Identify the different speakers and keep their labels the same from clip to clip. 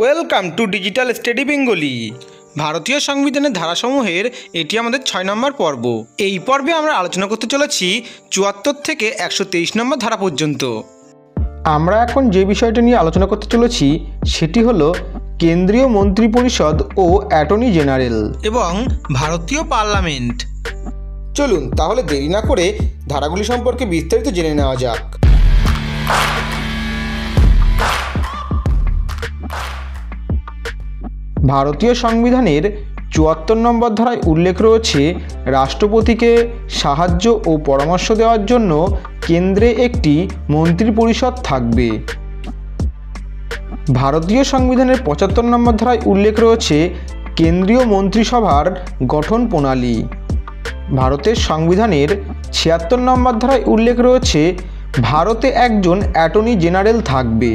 Speaker 1: Welcome to digital study Bengali. ভারতীয় সংবিধানের ধারাসমূহের এটি আমাদের 6 নম্বর পর্ব। এই পর্বে আমরা আলোচনা করতে চলেছি 74 থেকে 123 নম্বর ধারা পর্যন্ত। আমরা এখন যে বিষয়টা নিয়ে আলোচনা করতে চলেছি সেটি হলো কেন্দ্রীয় মন্ত্রিপরিষদ ও অ্যাটর্নি জেনারেল এবং ভারতীয় পার্লামেন্ট। চলুন তাহলে দেরি না করে ধারাগুলি সম্পর্কে বিস্তারিত জেনে নেওয়া যাক। ভারতীয় সংবিধানের 74 নম্বর ধারায় উল্লেখ রয়েছে রাষ্ট্রপতিকে সাহায্য ও পরামর্শ দেওয়ার জন্য কেন্দ্রে একটি মন্ত্রিপরিষদ থাকবে। ভারতীয় সংবিধানের 75 নম্বর ধারায় উল্লেখ রয়েছে কেন্দ্রীয় মন্ত্রিসভার গঠন প্রণালী। ভারতের সংবিধানের 76 নম্বর ধারায় উল্লেখ রয়েছে ভারতে একজন অ্যাটর্নি জেনারেল থাকবে।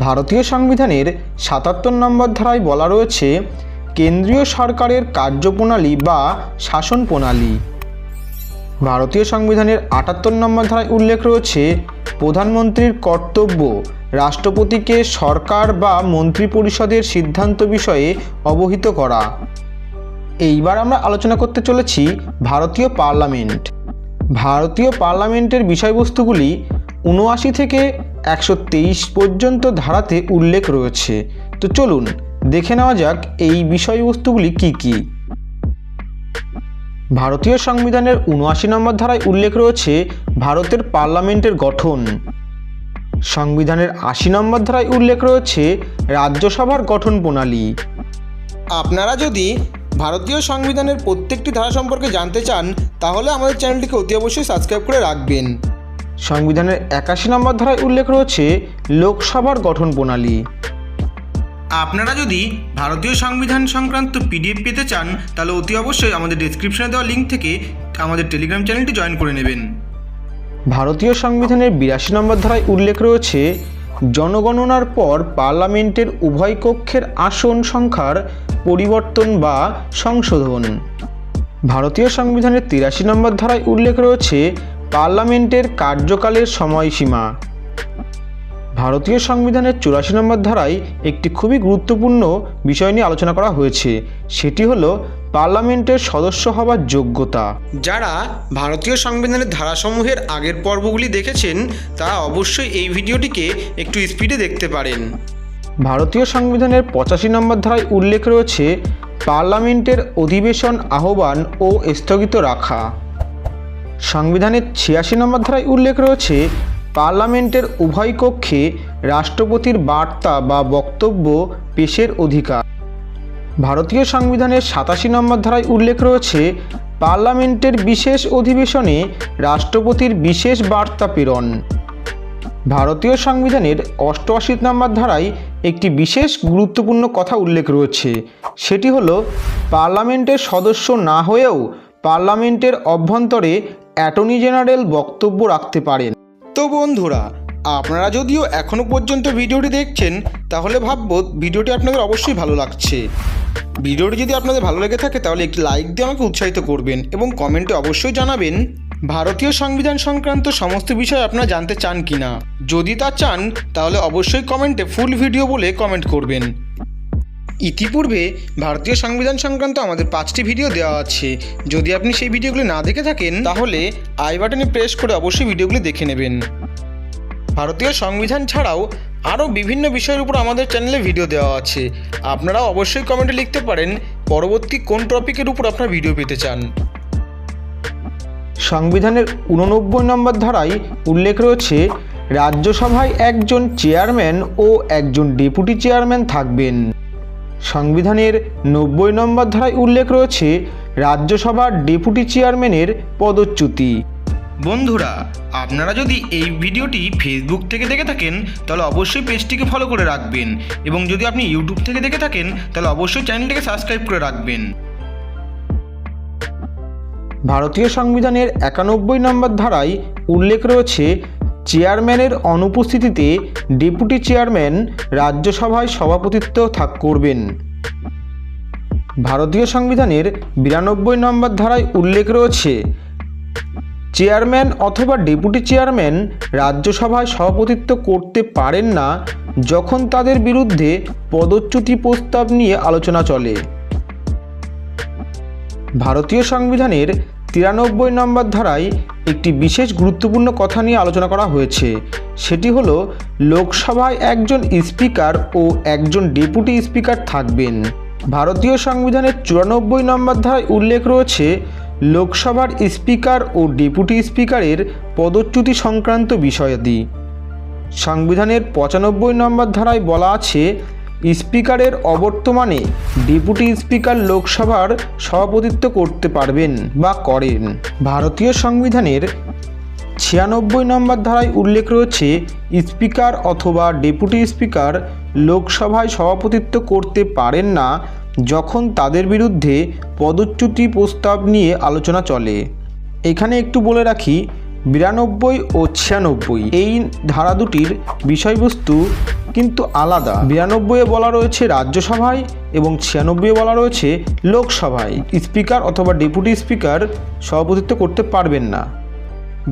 Speaker 1: ভারতীয় সংবিধানের 77 নম্বর ধারায় বলা রয়েছে কেন্দ্রীয় সরকারের কার্যপ্রণালী বা শাসন প্রণালী। ভারতীয় সংবিধানের 78 নম্বর ধারায় উল্লেখ রয়েছে প্রধানমন্ত্রীর কর্তব্য রাষ্ট্রপতিকে সরকার বা মন্ত্রিপরিষদের সিদ্ধান্ত বিষয়ে অবহিত করা। এইবার আমরা আলোচনা করতে চলেছি ভারতীয় পার্লামেন্ট। ভারতীয় পার্লামেন্টের বিষয়বস্তুগুলি 79 থেকে 123 পর্যন্ত ধারাতে উল্লেখ রয়েছে। তো চলুন দেখে নেওয়া যাক এই বিষয়বস্তুগুলি কি কি। ভারতীয় সংবিধানের 79 নম্বর ধারায় উল্লেখ রয়েছে ভারতের পার্লামেন্টের গঠন। সংবিধানের 80 নম্বর ধারায় উল্লেখ রয়েছে রাজ্যসভার গঠন প্রণালী। আপনারা যদি ভারতীয় সংবিধানের প্রত্যেকটি ধারা সম্পর্কে জানতে চান তাহলে আমাদের চ্যানেলটিকে অতি অবশ্যই সাবস্ক্রাইব করে রাখবেন। সংবিধানের 81 নম্বর ধারায় উল্লেখ রয়েছে লোকসভার গঠন প্রণালী। আপনারা যদি ভারতীয় সংবিধান সংক্রান্ত পিডিএফ পেতে চান তাহলে অতি অবশ্যই আমাদের ডেসক্রিপশনে দেওয়া লিঙ্ক থেকে আমাদের টেলিগ্রাম চ্যানেলটি জয়েন করে নেবেন। ভারতীয় সংবিধানের 82 নম্বর ধারায় উল্লেখ রয়েছে জনগণনার পর পার্লামেন্টের উভয় কক্ষের আসন সংখ্যার পরিবর্তন বা সংশোধন। ভারতীয় সংবিধানের 83 নম্বর ধারায় উল্লেখ রয়েছে পার্লামেন্টের কার্যকালের সময়সীমা। ভারতীয় সংবিধানের 84 নম্বর ধারায় একটি খুবই গুরুত্বপূর্ণ বিষয় নিয়ে আলোচনা করা হয়েছে, সেটি হলো পার্লামেন্টের সদস্য হওয়ার যোগ্যতা। যারা ভারতীয় সংবিধানের ধারাসমূহের আগের পর্বগুলি দেখেছেন তারা অবশ্যই এই ভিডিওটিকে একটু স্পিডে দেখতে পারেন। ভারতীয় সংবিধানের 85 নম্বর ধারায় উল্লেখ রয়েছে পার্লামেন্টের অধিবেশন আহ্বান ও স্থগিত রাখা। সংবিধানের 86 নম্বর ধারায় উল্লেখ রয়েছে পার্লামেন্টের উভয় কক্ষে রাষ্ট্রপতির বার্তা বা বক্তব্য পেশের অধিকার। ভারতীয় সংবিধানের 87 নম্বর ধারায় উল্লেখ রয়েছে পার্লামেন্টের বিশেষ অধিবেশনে রাষ্ট্রপতির বিশেষ বার্তা প্রেরণ। ভারতীয় সংবিধানের 88 নম্বর ধারায় একটি বিশেষ গুরুত্বপূর্ণ কথা উল্লেখ রয়েছে, সেটি হলো পার্লামেন্টের সদস্য না হয়েও পার্লামেন্টের অভ্যন্তরে অ্যাটর্নি জেনারেল বক্তব্য রাখতে পারেন। তো বন্ধুরা, আপনারা যদিও এখনও পর্যন্ত ভিডিওটি দেখছেন তাহলে ভাববো ভিডিওটি আপনাদের অবশ্যই ভালো লাগছে। ভিডিওটি যদি আপনাদের ভালো লেগে থাকে তাহলে একটি লাইক দিয়ে আমাকে উৎসাহিত করবেন এবং কমেন্টে অবশ্যই জানাবেন ভারতীয় সংবিধান সংক্রান্ত সমস্ত বিষয় আপনারা জানতে চান কি না। যদি তা চান তাহলে অবশ্যই কমেন্টে ফুল ভিডিও বলে কমেন্ট করবেন। ইতিপূর্বে ভারতীয় সংবিধান সংক্রান্ত আমাদের 5টি ভিডিও দেওয়া আছে। যদি আপনি সেই ভিডিওগুলি না দেখে থাকেন তাহলে আই বাটনে প্রেস করে অবশ্যই ভিডিওগুলি দেখে নেবেন। ভারতীয় সংবিধান ছাড়াও আরও বিভিন্ন বিষয়ের উপর আমাদের চ্যানেলে ভিডিও দেওয়া আছে। আপনারা অবশ্যই কমেন্টে লিখতে পারেন পরবর্তী কোন টপিকের উপর আপনারা ভিডিও পেতে চান। সংবিধানের 89 নম্বর ধারায় উল্লেখ রয়েছে রাজ্যসভায় একজন চেয়ারম্যান ও একজন ডেপুটি চেয়ারম্যান থাকবেন। সংবিধানের 90 নম্বর ধারায় উল্লেখ রয়েছে রাজ্যসভার ডেপুটি চেয়ারম্যানের পদচ্যুতি। বন্ধুরা, আপনারা যদি এই ভিডিওটি ফেসবুক থেকে দেখে থাকেন তাহলে অবশ্যই পেজটিকে ফলো করে রাখবেন এবং যদি আপনি ইউটিউব থেকে দেখে থাকেন তাহলে অবশ্যই চ্যানেলটিকে সাবস্ক্রাইব করে রাখবেন। ভারতীয় সংবিধানের 91 নম্বর ধারায় উল্লেখ রয়েছে চেয়ারম্যানের অনুপস্থিতিতে ডেপুটি চেয়ারম্যান রাজ্যসভায় সভাপতিত্ব করবেন। ভারতীয় সংবিধানের 92 নম্বর ধারায় উল্লেখ রয়েছে চেয়ারম্যান অথবা ডেপুটি চেয়ারম্যান রাজ্যসভায় সভাপতিত্ব করতে পারেন না যখন তাদের বিরুদ্ধে পদচ্যুতি প্রস্তাব নিয়ে আলোচনা চলে। ভারতীয় সংবিধানের 93 নম্বর ধারায় একটি বিশেষ গুরুত্বপূর্ণ কথা নিয়ে আলোচনা করা হয়েছে। সেটি হলো লোকসভায় একজন স্পিকার ও একজন ডেপুটি স্পিকার থাকবেন। ভারতীয় সংবিধানের 94 নম্বর ধারায় উল্লেখ রয়েছে লোকসভার স্পিকার ও ডেপুটি স্পিকারের পদচ্যুতি সংক্রান্ত বিষয়াদি। সংবিধানের 95 নম্বর ধারায় বলা আছে স্পিকারের অবর্তমানে ডেপুটি স্পিকার লোকসভার সভাপতিত্ব করতে পারবেন বা করেন। ভারতীয় সংবিধানের 96 নম্বর ধারায় উল্লেখ রয়েছে স্পিকার অথবা ডেপুটি স্পিকার লোকসভায় সভাপতিত্ব করতে পারেন না যখন তাদের বিরুদ্ধে পদচ্যুতি প্রস্তাব নিয়ে আলোচনা চলে। এখানে একটু বলে রাখি 92 ও 96 এই ধারা দুটির বিষয়বস্তু কিন্তু আলাদা। 92-এ বলা রয়েছে রাজ্যসভায় এবং 96-এ বলা রয়েছে লোকসভায় স্পিকার অথবা ডেপুটি স্পিকার সভাপতিত্ব করতে পারবেন না।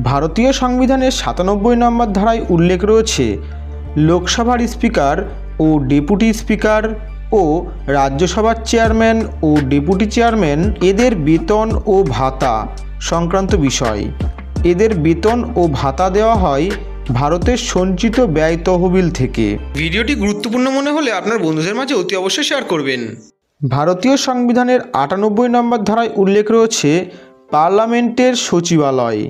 Speaker 1: ভারতীয় সংবিধানের 97 নম্বর ধারায় উল্লেখ রয়েছে লোকসভার স্পিকার ও ডেপুটি স্পিকার ও রাজ্যসভার চেয়ারম্যান ও ডেপুটি চেয়ারম্যান এদের বেতন ও ভাতা সংক্রান্ত বিষয়। এদের বেতন ও ভাতা দেওয়া হয় ভারতের সঞ্চিত ব্যয় তহবিল থেকে। ভিডিওটি গুরুত্বপূর্ণ মনে হলে আপনার বন্ধুদের মাঝে অতি অবশ্যই শেয়ার করবেন। ভারতীয় সংবিধানের 98 নম্বর ধারায় উল্লেখ রয়েছে পার্লামেন্টের সচিবালয়।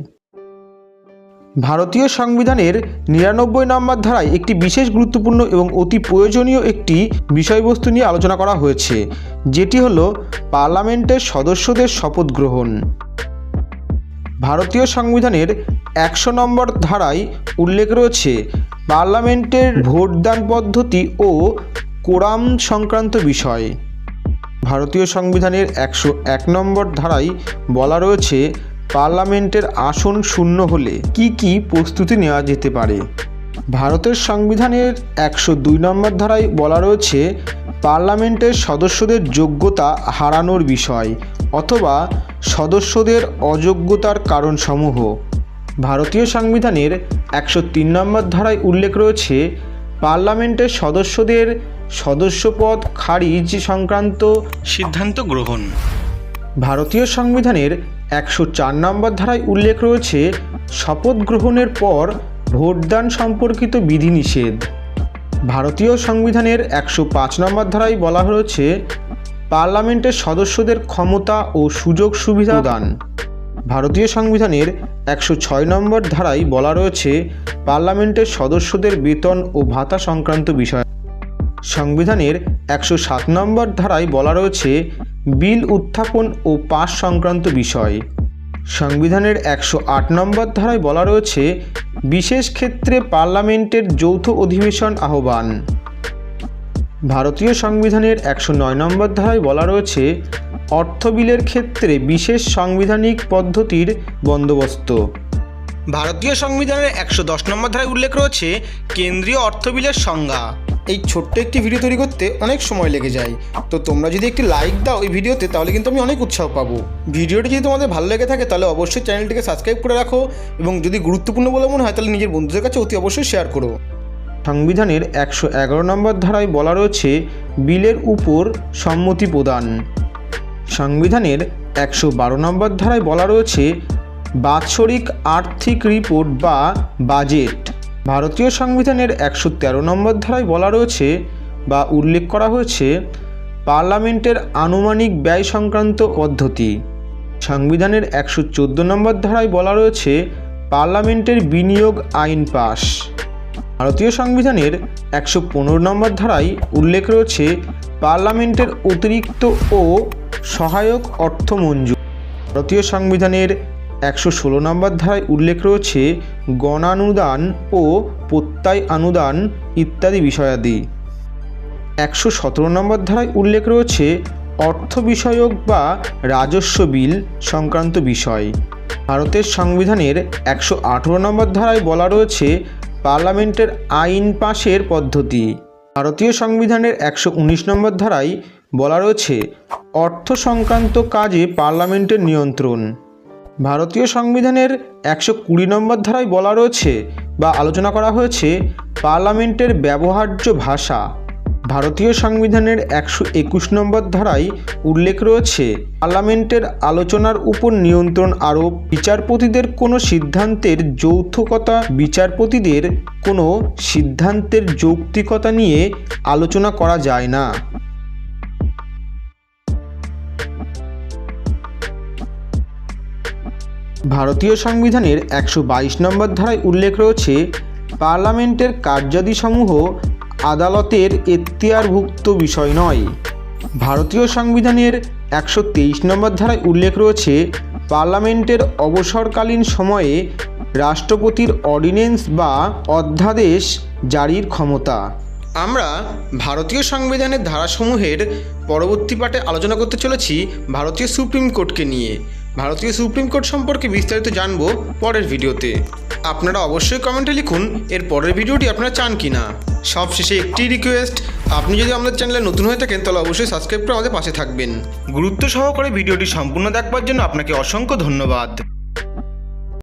Speaker 1: ভারতীয় সংবিধানের 99 নম্বর ধারায় একটি বিশেষ গুরুত্বপূর্ণ এবং অতি প্রয়োজনীয় একটি বিষয়বস্তু নিয়ে আলোচনা করা হয়েছে, যেটি হলো পার্লামেন্টের সদস্যদের শপথ গ্রহণ। ভারতীয় সংবিধানের 100 নম্বর ধারায় উল্লেখ রয়েছে পার্লামেন্টের ভোটদান পদ্ধতি ও কোরাম সংক্রান্ত বিষয়। ভারতীয় সংবিধানের 101 নম্বর ধারায় বলা রয়েছে পার্লামেন্টের আসন শূন্য হলে কি কি প্রস্তুতি নেওয়া যেতে পারে। ভারতের সংবিধানের 102 নম্বর ধারায় বলা রয়েছে পার্লামেন্টের সদস্যদের যোগ্যতা হারানোর বিষয় অথবা সদস্যদের অযোগ্যতার কারণসমূহ। ভারতীয় সংবিধানের 103 নম্বর ধারায় উল্লেখ রয়েছে পার্লামেন্টের সদস্যদের সদস্যপদ খারিজ সংক্রান্ত সিদ্ধান্ত গ্রহণ। ভারতীয় সংবিধানের 104 নম্বর ধারায় উল্লেখ রয়েছে শপথ গ্রহণের পর ভোটদান সম্পর্কিত বিধিনিষেধ। ভারতীয় সংবিধানের 105 নম্বর ধারায় বলা হয়েছে পার্লামেন্টের সদস্যদের ক্ষমতা ও সুযোগ সুবিধা দান। ভারতীয় সংবিধানের 106 নম্বর ধারায় বলা রয়েছে পার্লামেন্টের সদস্যদের বেতন ও ভাতা সংক্রান্ত বিষয়। সংবিধানের 107 নম্বর ধারায় বলা রয়েছে বিল উত্থাপন ও পাস সংক্রান্ত বিষয়। সংবিধানের 108 নম্বর ধারায় বলা রয়েছে বিশেষ ক্ষেত্রে পার্লামেন্টের যৌথ অধিবেশন আহ্বান। ভারতীয় সংবিধানের 109 নম্বর ধারায় বলা রয়েছে অর্থ বিলের ক্ষেত্রে বিশেষ সাংবিধানিক পদ্ধতির বন্দোবস্ত। ভারতীয় সংবিধানের 110 নম্বর ধারায় উল্লেখ রয়েছে কেন্দ্রীয় অর্থ বিলের সংজ্ঞা। এই ছোট্ট একটি ভিডিও তৈরি করতে অনেক সময় লেগে যায়, তো তোমরা যদি একটি লাইক দাও এই ভিডিওতে তাহলে কিন্তু আমি অনেক উৎসাহ পাবো। ভিডিওটি যদি তোমাদের ভালো লেগে থাকে তাহলে অবশ্যই চ্যানেলটিকে সাবস্ক্রাইব করে রাখো এবং যদি গুরুত্বপূর্ণ বলে মনে হয় তাহলে নিজের বন্ধুদের কাছে অতি অবশ্যই শেয়ার করো। সংবিধানের 111 নম্বর ধারায় বলা রয়েছে বিলের উপর সম্মতি প্রদান। সংবিধানের 112 নম্বর ধারায় বলা রয়েছে বাৎসরিক আর্থিক রিপোর্ট বা বাজেট। ভারতীয় সংবিধানের 113 নম্বর ধারায় বলা রয়েছে বা উল্লেখ করা হয়েছে পার্লামেন্টের আনুমানিক ব্যয় সংক্রান্ত পদ্ধতি। সংবিধানের 114 নম্বর ধারায় বলা রয়েছে পার্লামেন্টের বিনিয়োগ আইন পাস। ভারতীয় সংবিধানের 115 নম্বর ধারায় উল্লেখ রয়েছে পার্লামেন্টের অতিরিক্ত ও সহায়ক অর্থ মঞ্জুর। ভারতীয় সংবিধানের 116 নম্বর ধারায় উল্লেখ রয়েছে গণানুদান ও প্রত্যয় অনুদান ইত্যাদি বিষয়াদি। 117 নম্বর ধারায় উল্লেখ রয়েছে অর্থ বিষয়ক বা রাজস্ব বিল সংক্রান্ত বিষয়। ভারতের সংবিধানের 118 নম্বর ধারায় বলা রয়েছে পার্লামেন্টের আইন পাশের পদ্ধতি। ভারতীয় সংবিধানের 119 নম্বর ধারায় বলা রয়েছে অর্থ সংক্রান্ত কাজে পার্লামেন্টের নিয়ন্ত্রণ। ভারতীয় সংবিধানের 120 নম্বর ধারায় বলা রয়েছে বা আলোচনা করা হয়েছে পার্লামেন্টের ব্যবহার্য ভাষা। ভারতীয় সংবিধানের 121 নম্বর ধারায় উল্লেখ রয়েছে পার্লামেন্টের আলোচনার উপর নিয়ন্ত্রণ আরোপ, বিচারপতিদের কোনো সিদ্ধান্তের যৌক্তিকতা, বিচারপতিদের কোনো সিদ্ধান্তের যৌক্তিকতা নিয়ে আলোচনা করা যায় না। ভারতীয় সংবিধানের 122 নম্বর ধারায় উল্লেখ রয়েছে পার্লামেন্টের কার্যাদিসমূহ আদালতের এখতিয়ারভুক্ত বিষয় নয়। ভারতীয় সংবিধানের 123 নম্বর ধারায় উল্লেখ রয়েছে পার্লামেন্টের অবসরকালীন সময়ে রাষ্ট্রপতির অর্ডিন্যান্স বা অধ্যাদেশ জারির ক্ষমতা। আমরা ভারতীয় সংবিধানের ধারাসমূহের পরবর্তী পাঠে আলোচনা করতে চলেছি ভারতীয় সুপ্রিম কোর্টকে নিয়ে। ভারতীয় সুপ্রিম কোর্ট সম্পর্কে বিস্তারিত জানবো পরের ভিডিওতে। আপনারা অবশ্যই কমেন্টে লিখুন এর পরের ভিডিওটি আপনারা চান কি না। সবশেষে একটি রিকোয়েস্ট, আপনি যদি আমাদের চ্যানেলে নতুন হয়ে থাকেন তাহলে অবশ্যই সাবস্ক্রাইব করে আমাদের পাশে থাকবেন। গুরুত্ব সহকারে ভিডিওটি সম্পূর্ণ দেখবার জন্য আপনাকে অসংখ্য ধন্যবাদ।